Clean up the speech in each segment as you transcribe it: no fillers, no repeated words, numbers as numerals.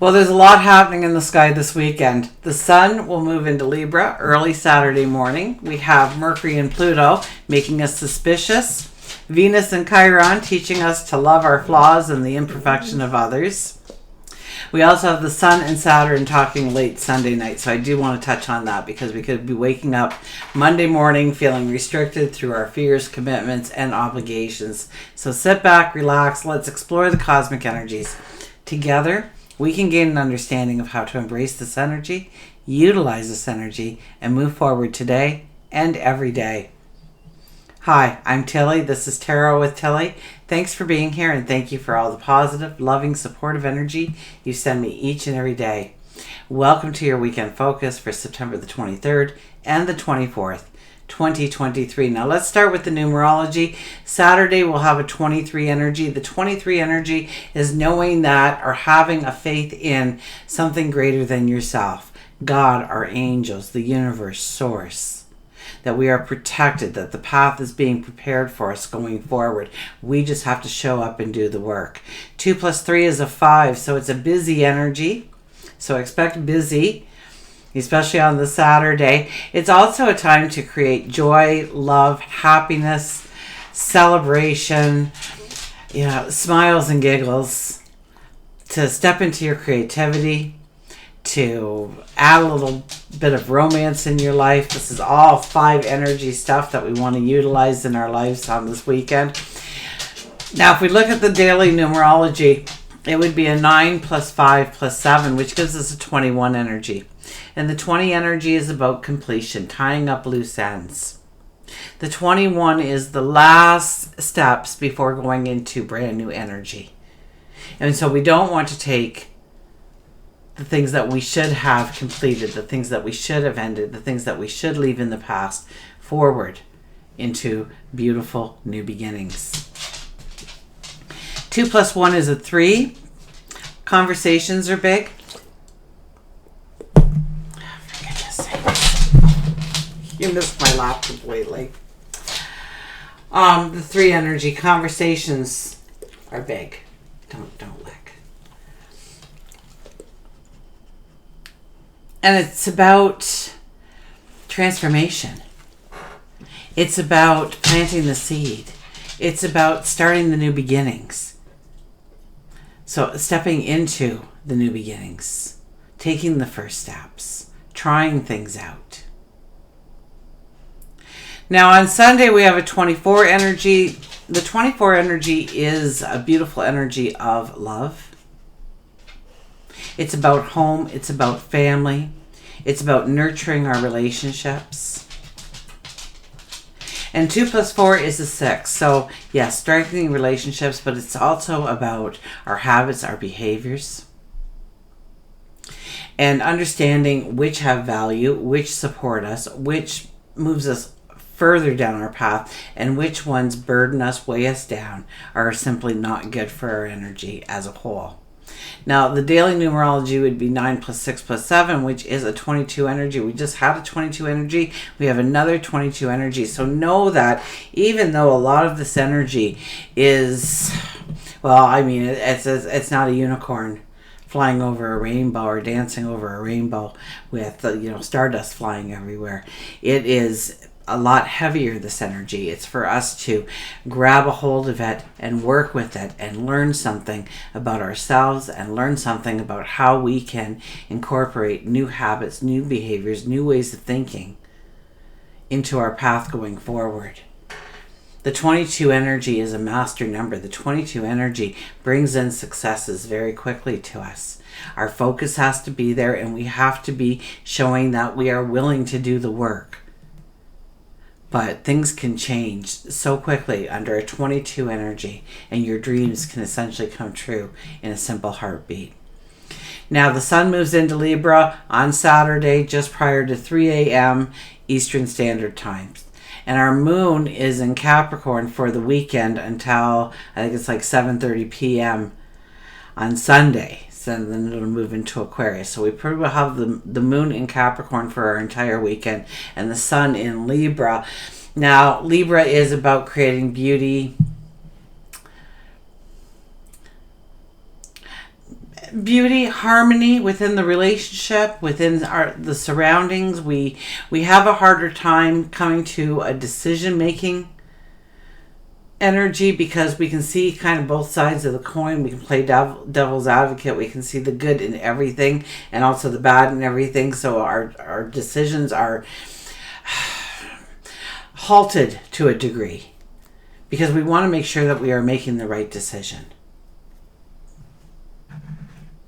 Well, there's a lot happening in the sky this weekend. The sun will move into Libra early Saturday morning. We have Mercury and Pluto making us suspicious. Venus and Chiron teaching us to love our flaws and the imperfection of others. We also have the Sun and Saturn talking late Sunday night, so I do want to touch on that because we could be waking up Monday morning feeling restricted through our fears, commitments, and obligations. So sit back, relax, let's explore the cosmic energies. Together, we can gain an understanding of how to embrace this energy, utilize this energy, and move forward today and every day. Hi, I'm Tilly. This is Tarot with Tilly. Thanks for being here, and thank you for all the positive, loving, supportive energy you send me each and every day. Welcome to your weekend focus for September the 23rd and the 24th, 2023. Now let's start with the numerology. Saturday we'll have a 23 energy. The 23 energy is knowing that or having a faith in something greater than yourself. God, our angels, the universe, source. That we are protected, that the path is being prepared for us going forward. We just have to show up and do the work. 2 plus 3 is a 5, so it's a busy energy. So expect busy, especially on the Saturday. It's also a time to create joy, love, happiness, celebration, smiles and giggles, to step into your creativity, to add a little bit of romance in your life. This is all 5 energy stuff that we want to utilize in our lives on this weekend. Now, if we look at the daily numerology, it would be a 9 plus 5 plus 7, which gives us a 21 energy. And the 20 energy is about completion, tying up loose ends. The 21 is the last steps before going into brand new energy. And so we don't want to take the things that we should have completed, the things that we should have ended, the things that we should leave in the past, forward into beautiful new beginnings. 2 plus 1 is a 3. Conversations are big. For goodness sakes. You missed my lap completely. The 3 energy, conversations are big. Don't lick. And it's about transformation. It's about planting the seed. It's about starting the new beginnings. So stepping into the new beginnings, taking the first steps, trying things out. Now on Sunday we have a 24 energy. The 24 energy is a beautiful energy of love. It's about home. It's about family. It's about nurturing our relationships. And 2 plus 4 is a 6. So, yes, strengthening relationships, but it's also about our habits, our behaviors. And understanding which have value, which support us, which moves us further down our path, and which ones burden us, weigh us down, are simply not good for our energy as a whole. Now, the daily numerology would be 9 plus 6 plus 7, which is a 22 energy. We just had a 22 energy. We have another 22 energy. So know that even though a lot of this energy is, it's not a unicorn flying over a rainbow or dancing over a rainbow with, stardust flying everywhere. It is a lot heavier, this energy. It's for us to grab a hold of it and work with it and learn something about ourselves and learn something about how we can incorporate new habits, new behaviors, new ways of thinking into our path going forward. The 22 energy is a master number. The 22 energy brings in successes very quickly to us. Our focus has to be there, and we have to be showing that we are willing to do the work. But things can change so quickly under a 22 energy, and your dreams can essentially come true in a simple heartbeat. Now, the sun moves into Libra on Saturday just prior to 3 a.m. Eastern Standard Time. And our moon is in Capricorn for the weekend until, I think it's like 7:30 p.m. on Sunday. So then it'll move into Aquarius. So we probably will have the moon in Capricorn for our entire weekend and the sun in Libra. Now, Libra is about creating beauty, beauty, harmony within the relationship, within the surroundings. We have a harder time coming to a decision-making energy because we can see kind of both sides of the coin. We can play devil's advocate. We can see the good in everything and also the bad in everything. So our decisions are halted to a degree because we want to make sure that we are making the right decision.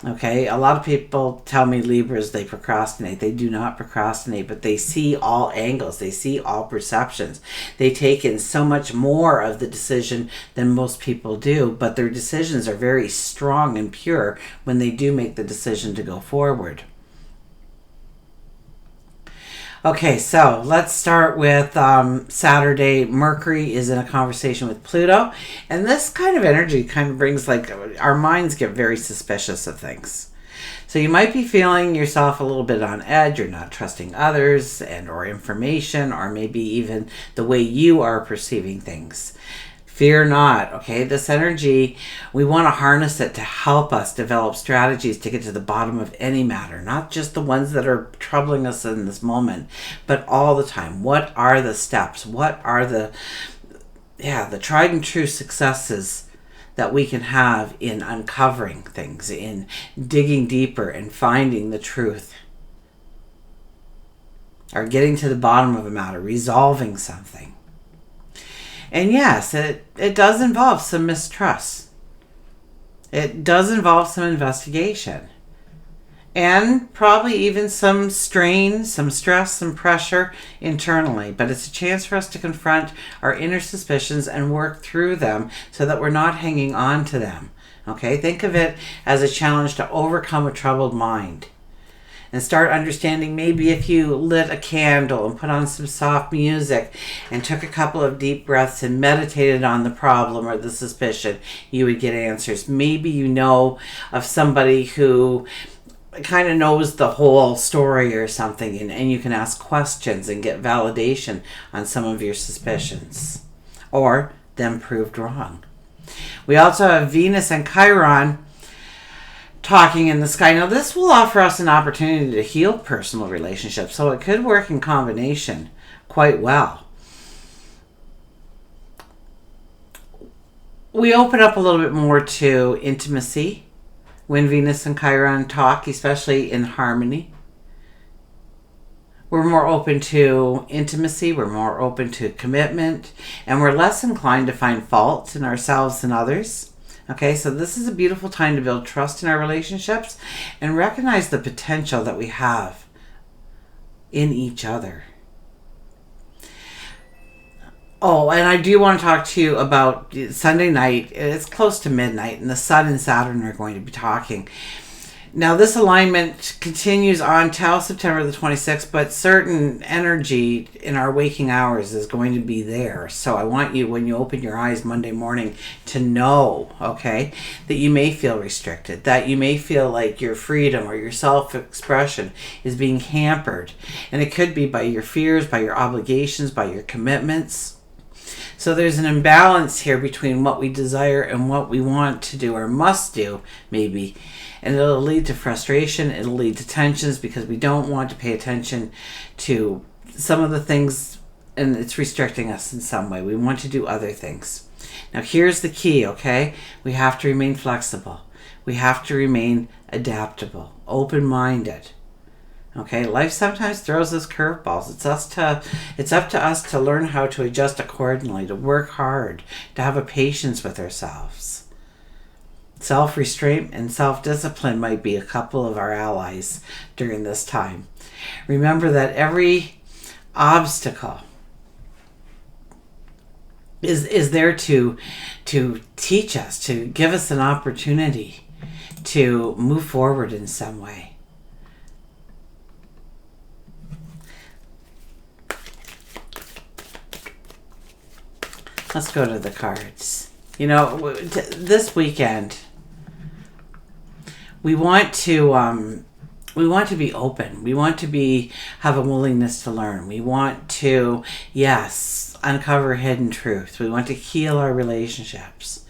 Okay, a lot of people tell me Libras, they procrastinate. They do not procrastinate, but they see all angles. They see all perceptions. They take in so much more of the decision than most people do, but their decisions are very strong and pure when they do make the decision to go forward. Okay, so let's start with Saturday. Mercury is in a conversation with Pluto. And this kind of energy kind of brings, like, our minds get very suspicious of things. So you might be feeling yourself a little bit on edge. You're not trusting others and or information, or maybe even the way you are perceiving things. Fear not, okay? This energy, we want to harness it to help us develop strategies to get to the bottom of any matter, not just the ones that are troubling us in this moment, but all the time. What are the steps? What are the tried and true successes that we can have in uncovering things, in digging deeper and finding the truth, or getting to the bottom of a matter, resolving something? And yes, it does involve some mistrust. It does involve some investigation. And probably even some strain, some stress, some pressure internally. But it's a chance for us to confront our inner suspicions and work through them so that we're not hanging on to them. Okay? Think of it as a challenge to overcome a troubled mind. And start understanding, maybe if you lit a candle and put on some soft music and took a couple of deep breaths and meditated on the problem or the suspicion, you would get answers. Maybe you know of somebody who kind of knows the whole story or something, and you can ask questions and get validation on some of your suspicions or them proved wrong. We also have Venus and Chiron talking in the sky. Now, this will offer us an opportunity to heal personal relationships, so it could work in combination quite well. We open up a little bit more to intimacy when Venus and Chiron talk, especially in harmony. We're more open to intimacy, we're more open to commitment, and we're less inclined to find faults in ourselves and others. Okay, so this is a beautiful time to build trust in our relationships and recognize the potential that we have in each other. Oh, and I do want to talk to you about Sunday night. It's close to midnight, and the Sun and Saturn are going to be talking. Now, this alignment continues on till September the 26th, but certain energy in our waking hours is going to be there. So I want you, when you open your eyes Monday morning, to know, okay, that you may feel restricted, that you may feel like your freedom or your self-expression is being hampered. And it could be by your fears, by your obligations, by your commitments. So there's an imbalance here between what we desire and what we want to do or must do, maybe. And it'll lead to frustration, it'll lead to tensions because we don't want to pay attention to some of the things, and it's restricting us in some way. We want to do other things. Now, here's the key, okay? We have to remain flexible. We have to remain adaptable, open-minded. Okay, life sometimes throws us curveballs. It's up to us to learn how to adjust accordingly, to work hard, to have a patience with ourselves. Self-restraint and self-discipline might be a couple of our allies during this time. Remember that every obstacle is there to teach us, to give us an opportunity to move forward in some way. Let's go to the cards. You know, this weekend, we want to be open. We want to have a willingness to learn. We want to, yes, uncover hidden truth. We want to heal our relationships.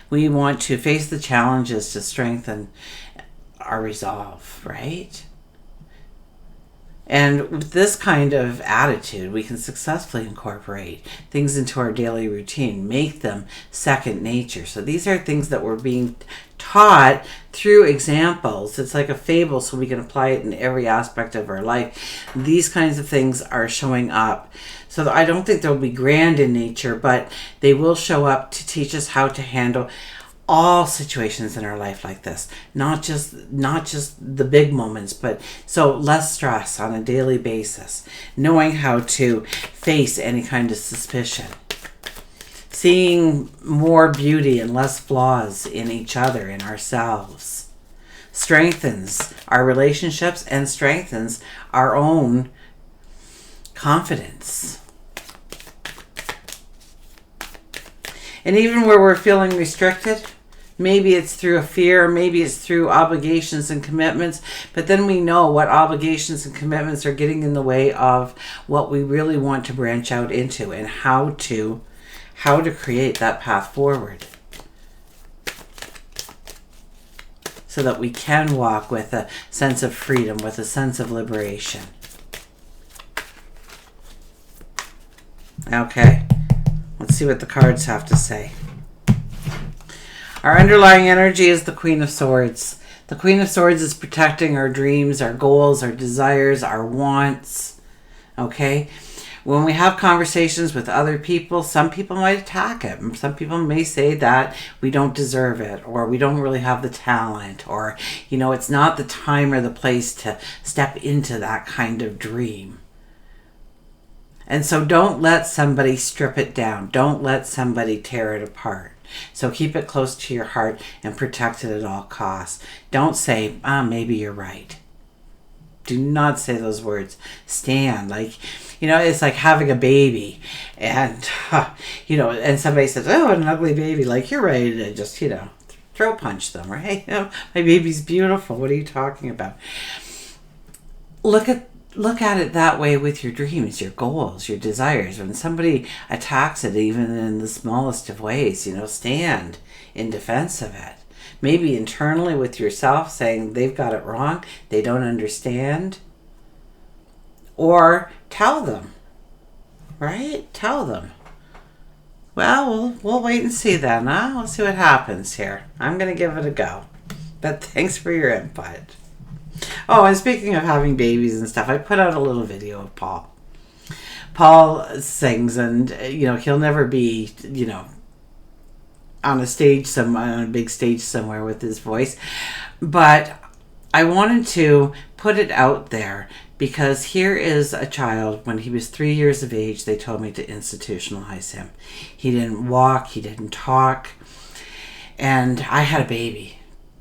We want to face the challenges to strengthen our resolve, right? And with this kind of attitude, we can successfully incorporate things into our daily routine, make them second nature. So these are things that we're being taught through examples. It's like a fable, so we can apply it in every aspect of our life. These kinds of things are showing up. So I don't think they'll be grand in nature, but they will show up to teach us how to handle all situations in our life like this, not just the big moments, but so less stress on a daily basis, knowing how to face any kind of suspicion, seeing more beauty and less flaws in each other, in ourselves, strengthens our relationships and strengthens our own confidence. And even where we're feeling restricted, maybe it's through a fear, maybe it's through obligations and commitments, but then we know what obligations and commitments are getting in the way of what we really want to branch out into, and how to create that path forward so that we can walk with a sense of freedom, with a sense of liberation. Okay. Let's see what the cards have to say. Our underlying energy is the Queen of Swords. The Queen of Swords is protecting our dreams, our goals, our desires, our wants. Okay? When we have conversations with other people, some people might attack it. Some people may say that we don't deserve it, or we don't really have the talent, or, it's not the time or the place to step into that kind of dream. And so don't let somebody strip it down. Don't let somebody tear it apart. So keep it close to your heart and protect it at all costs. Don't say, maybe you're right. Do not say those words. Stand. It's like having a baby. And, and somebody says, oh, an ugly baby. You're ready to just, throw punch them, right? My baby's beautiful. What are you talking about? Look at it that way with your dreams, your goals, your desires. When somebody attacks it, even in the smallest of ways, stand in defense of it. Maybe internally with yourself, saying they've got it wrong, they don't understand. Or tell them, right? Tell them. Well, we'll wait and see then, huh? We'll see what happens here. I'm going to give it a go. But thanks for your input. Oh, and speaking of having babies and stuff, I put out a little video of Paul. Paul sings, and he'll never be on a big stage somewhere with his voice, but I wanted to put it out there because here is a child. When he was 3 years of age, they told me to institutionalize him. He didn't walk, he didn't talk, and I had a baby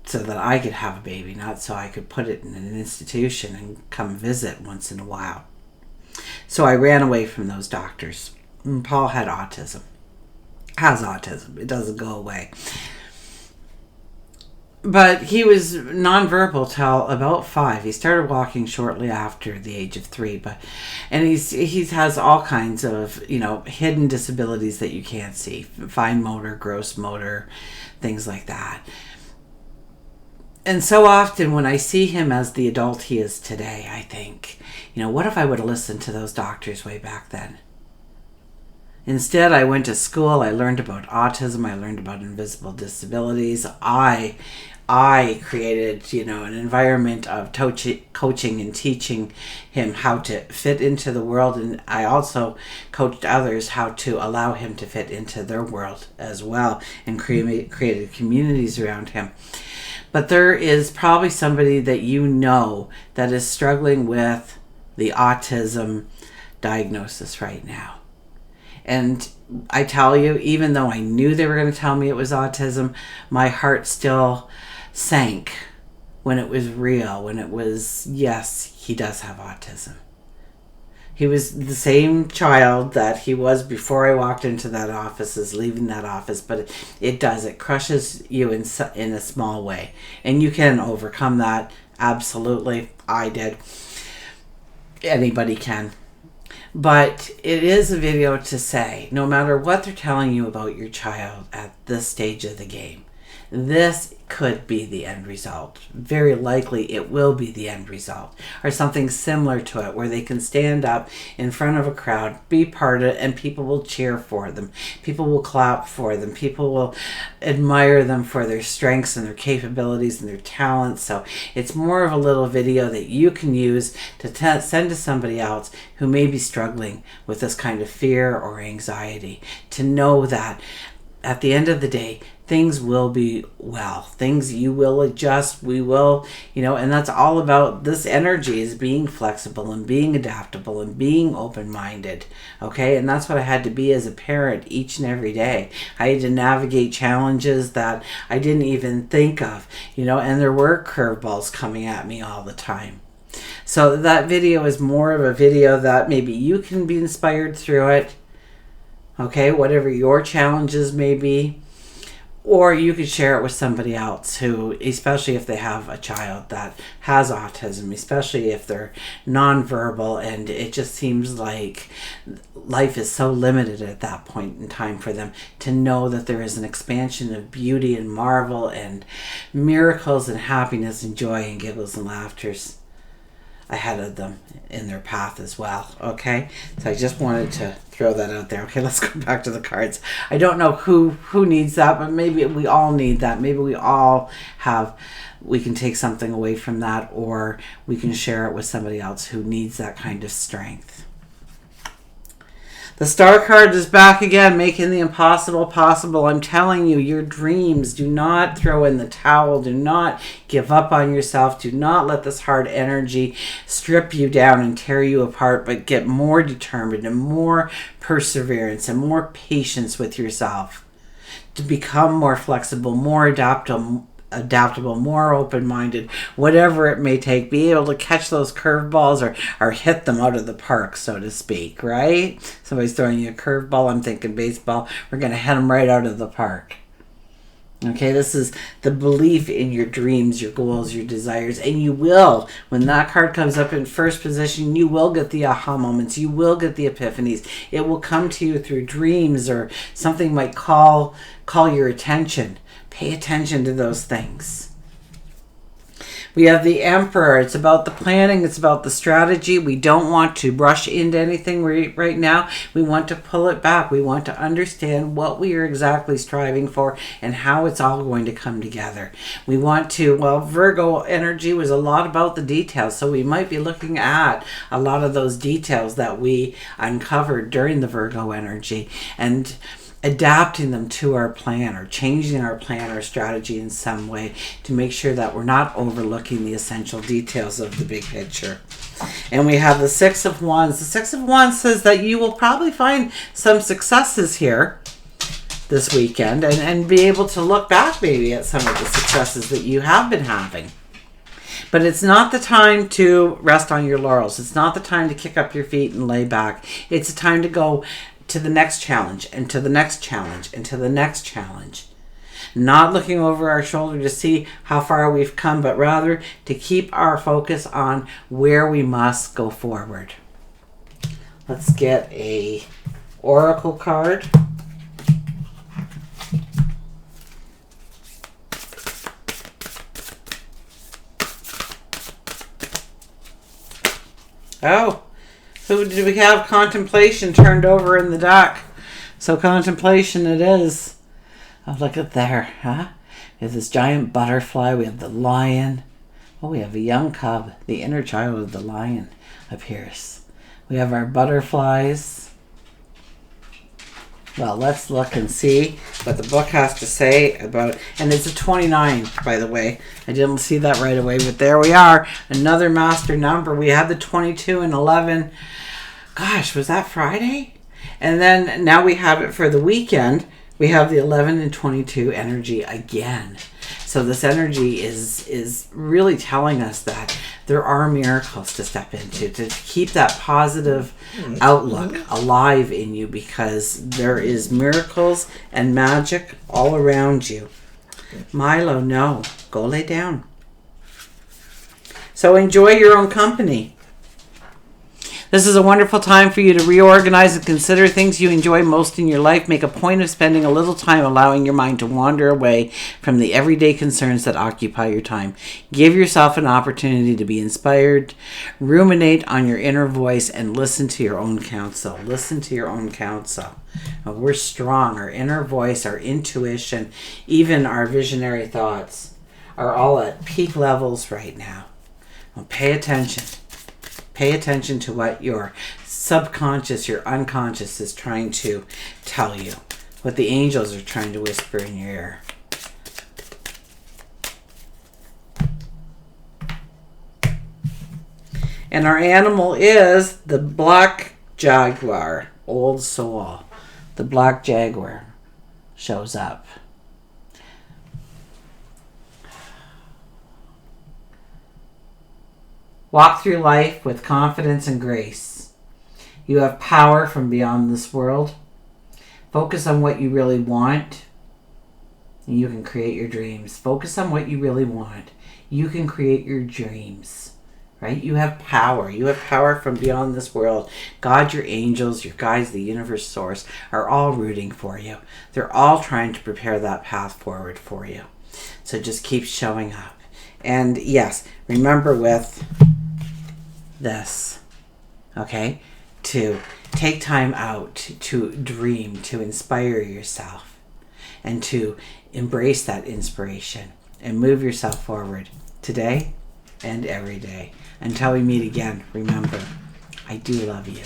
so that I could have a baby, not so I could put it in an institution and come visit once in a while. So I ran away from those doctors. And Paul had autism. Has autism. It doesn't go away. But he was nonverbal till about 5. He started walking shortly after the age of 3. And he has all kinds of, hidden disabilities that you can't see. Fine motor, gross motor, things like that. And so often when I see him as the adult he is today, I think, what if I would have listened to those doctors way back then? Instead, I went to school. I learned about autism. I learned about invisible disabilities. I created, an environment of coaching and teaching him how to fit into the world. And I also coached others how to allow him to fit into their world as well, and created communities around him. But there is probably somebody that that is struggling with the autism diagnosis right now. And I tell you, even though I knew they were going to tell me it was autism, my heart still sank when it was real, when it was, yes, he does have autism. He was the same child that he was before I walked into that office as leaving that office, but it crushes you in a small way. And you can overcome that, absolutely. I did. Anybody can. But it is a video to say, no matter what they're telling you about your child at this stage of the game, this could be the end result. Very likely it will be the end result, or something similar to it, where they can stand up in front of a crowd, be part of it, and people will cheer for them. People will clap for them. People will admire them for their strengths and their capabilities and their talents. So it's more of a little video that you can use to send to somebody else who may be struggling with this kind of fear or anxiety, to know that at the end of the day, things will be well. Things, you will adjust, we will, and that's all about this energy, is being flexible and being adaptable and being open-minded, okay? And that's what I had to be as a parent each and every day. I had to navigate challenges that I didn't even think of, and there were curveballs coming at me all the time. So that video is more of a video that maybe you can be inspired through it, okay, whatever your challenges may be. Or you could share it with somebody else who, especially if they have a child that has autism, especially if they're nonverbal, and it just seems like life is so limited at that point in time for them, to know that there is an expansion of beauty and marvel and miracles and happiness and joy and giggles and laughters ahead of them in their path as well, okay? So I just wanted to throw that out there. Okay, let's go back to the cards. I don't know who needs that, but maybe we all need that. Maybe we can take something away from that, or we can share it with somebody else who needs that kind of strength. The Star card is back again, making the impossible possible. I'm telling you, your dreams, do not throw in the towel. Do not give up on yourself. Do not let this hard energy strip you down and tear you apart, but get more determined and more perseverance and more patience with yourself to become more flexible, more adaptable, more open-minded, whatever it may take. Be able to catch those curveballs or hit them out of the park, so to speak, right? Somebody's throwing you a curveball, I'm thinking baseball, we're going to hit them right out of the park. Okay, this is the belief in your dreams, your goals, your desires, and you will, when that card comes up in first position, you will get the aha moments, you will get the epiphanies. It will come to you through dreams, or something might call your attention. Pay attention to those things. We have the Emperor. It's about the planning. It's about the strategy. We don't want to rush into anything right now. We want to pull it back. We want to understand what we are exactly striving for and how it's all going to come together. We want to, Virgo energy was a lot about the details, so we might be looking at a lot of those details that we uncovered during the Virgo energy and adapting them to our plan, or changing our plan or strategy in some way to make sure that we're not overlooking the essential details of the big picture. And we have the Six of Wands. The Six of Wands says that you will probably find some successes here this weekend, and be able to look back maybe at some of the successes that you have been having. But it's not the time to rest on your laurels. It's not the time to kick up your feet and lay back. It's a time to go to the next challenge, and to the next challenge, and to the next challenge. Not looking over our shoulder to see how far we've come, but rather to keep our focus on where we must go forward. Let's get a oracle card. Oh, who did we have? Contemplation turned over in the deck. So Contemplation it is. Oh, look at there, huh? We have this giant butterfly. We have the lion. Oh, we have a young cub. The inner child of the lion appears. We have our butterflies. Well, let's look and see what the book has to say about, and it's a 29, by the way. I didn't see that right away, but there we are. Another master number. We had the 22 and 11. Gosh, was that Friday? And then now we have it for the weekend. We have the 11 and 22 energy again. So this energy is really telling us that there are miracles to step into, to keep that positive outlook alive in you, because there is miracles and magic all around you. Milo, no. Go lay down. So enjoy your own company. This is a wonderful time for you to reorganize and consider things you enjoy most in your life. Make a point of spending a little time allowing your mind to wander away from the everyday concerns that occupy your time. Give yourself an opportunity to be inspired. Ruminate on your inner voice and listen to your own counsel. Listen to your own counsel. We're strong. Our inner voice, our intuition, even our visionary thoughts are all at peak levels right now. Well, pay attention. Pay attention to what your subconscious, your unconscious is trying to tell you. What the angels are trying to whisper in your ear. And our animal is the black jaguar, old soul. The black jaguar shows up. Walk through life with confidence and grace. You have power from beyond this world. Focus on what you really want, and you can create your dreams. Focus on what you really want. You can create your dreams, right? You have power. You have power from beyond this world. God, your angels, your guides, the universe source are all rooting for you. They're all trying to prepare that path forward for you. So just keep showing up. And yes, remember with this, okay, to take time out to dream, to inspire yourself, and to embrace that inspiration and move yourself forward today and every day. Until we meet again, remember, I do love you.